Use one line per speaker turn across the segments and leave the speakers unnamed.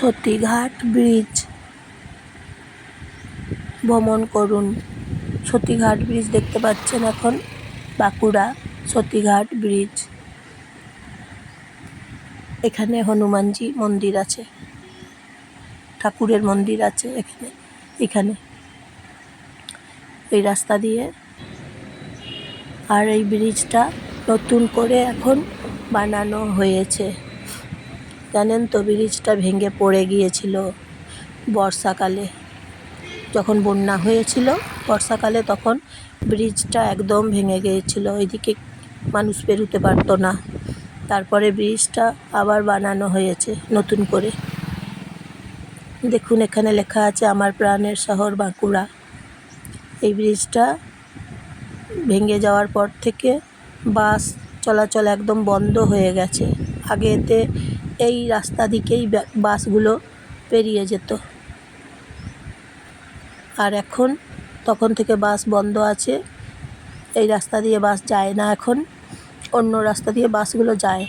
Satighat bridge ভ্রমণ করুন। Satighat bridge দেখতে পাচ্ছেন এখন বাঁকুড়া সতীঘাট ব্রিজ। এখানে হনুমানজি মন্দির আছে, ঠাকুরের মন্দির আছে এখানে এই রাস্তা দিয়ে। আর এই ব্রিজটা নতুন করে এখন বানানো হয়েছে। জানেন তো, ব্রিজটা ভেঙে পড়ে গিয়েছিল বর্ষাকালে, যখন বন্যা হয়েছিল বর্ষাকালে, তখন ব্রিজটা একদম ভেঙে গিয়েছিল, ওইদিকে মানুষ বেরোতে পারতো না। তারপরে ব্রিজটা আবার বানানো হয়েছে নতুন করে। দেখুন এখানে লেখা আছে আমার প্রাণের শহর বাঁকুড়া। এই ব্রিজটা ভেঙে যাওয়ার পর থেকে বাস চলাচল একদম বন্ধ হয়ে গেছে। আগেতে এই রাস্তা দিকেই বাসগুলো পেরিয়ে যেত, আর এখন তখন থেকে বাস বন্ধ আছে। এই রাস্তা দিয়ে বাস যায় না, এখন অন্য রাস্তা দিয়ে বাসগুলো যায়।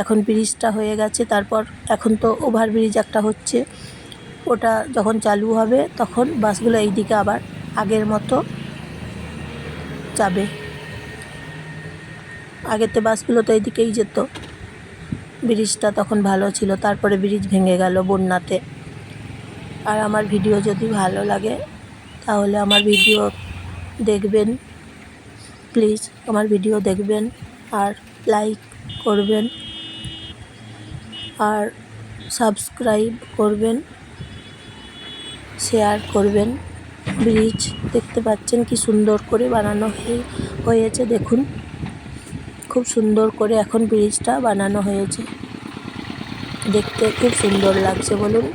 এখন ব্রিজটা হয়ে গেছে, তারপর এখন তো ওভারব্রিজ একটা হচ্ছে, ওটা যখন চালু হবে তখন বাসগুলো এই দিকে আবার আগের মতো যাবে। আগেতে বাসগুলো তো এইদিকেই যেত, ব্রিজটা তখন ভালো ছিল, তারপরে ব্রিজ ভেঙে গেল বন্যাতে। আর আমার ভিডিও যদি ভালো লাগে তাহলে আমার ভিডিও দেখবেন, প্লিজ আমার ভিডিও দেখবেন আর লাইক করবেন আর সাবস্ক্রাইব করবেন, শেয়ার করবেন। ব্রিজ দেখতে পাচ্ছেন কি সুন্দর করে বানানো হয়েছে, দেখুন খুব সুন্দর করে এখন ব্রিজটা বানানো হয়েছে, দেখতে খুব সুন্দর লাগছে বলুন।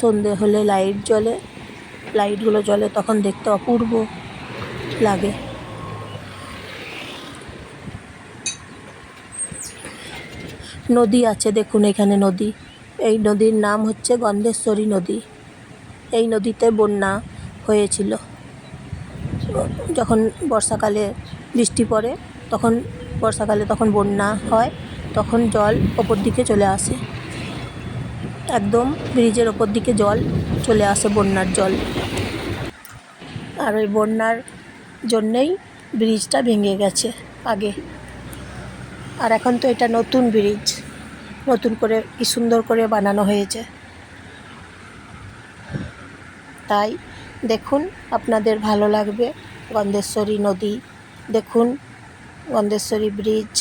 সন্ধে হলে লাইট জ্বলে, লাইটগুলো জ্বলে তখন দেখতে অপূর্ব লাগে। নদী আছে দেখুন, এখানে নদী, এই নদীর নাম হচ্ছে গন্ধেশ্বরী নদী। এই নদীতে বন্যা হয়েছিল, যখন বর্ষাকালে বৃষ্টি পড়ে, তখন বর্ষাকালে তখন বন্যা হয়, তখন জল ওপর দিকে চলে আসে, একদম ব্রিজের ওপর দিকে জল চলে আসে, বন্যার জল। আর ওই বন্যার জন্যেই ব্রিজটা ভেঙে গেছে আগে। আর এখন তো এটা নতুন ব্রিজ, নতুন করে কি সুন্দর করে বানানো হয়েছে। তাই দেখুন, আপনাদের ভালো লাগবে। গন্ধেশ্বরী নদী দেখুন, গন্ধেশ্বরী ব্রিজ,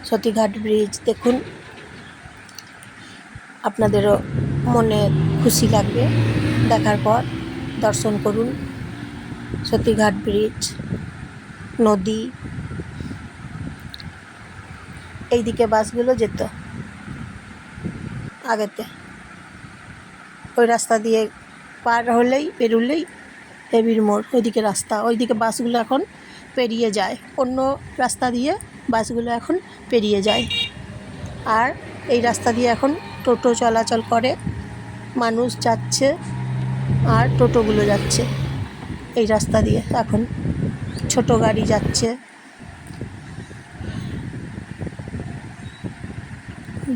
সতীঘাট ব্রিজ দেখুন, আপনাদেরও মনে খুশি লাগবে দেখার পর। দর্শন করুন সতীঘাট ব্রিজ, নদী। এইদিকে বাসগুলো যেত আগেতে, ওই রাস্তা দিয়ে পার হলেই পেরুলেই হেবির মোড়, ওইদিকে রাস্তা, ওইদিকে বাসগুলো এখন পেরিয়ে যায়, অন্য রাস্তা দিয়ে বাসগুলো এখন পেরিয়ে যায়। আর এই রাস্তা দিয়ে এখন টোটো চলাচল করে, মানুষ যাচ্ছে আর টোটোগুলো যাচ্ছে এই রাস্তা দিয়ে, এখন ছোট গাড়ি যাচ্ছে।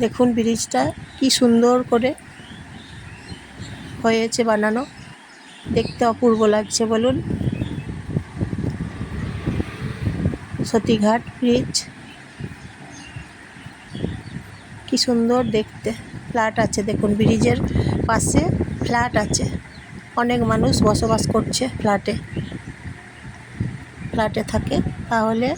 দেখুন ব্রিজটা কি সুন্দর করে হয়েছে বানানো, দেখতে অপূর্ব লাগছে বলুন। সতীঘাট ব্রিজ কি সুন্দর দেখতে। ফ্ল্যাট আছে দেখুন, ব্রিজের পাশে ফ্ল্যাট আছে, অনেক মানুষ বসবাস করছে ফ্ল্যাটে থাকে। তাহলে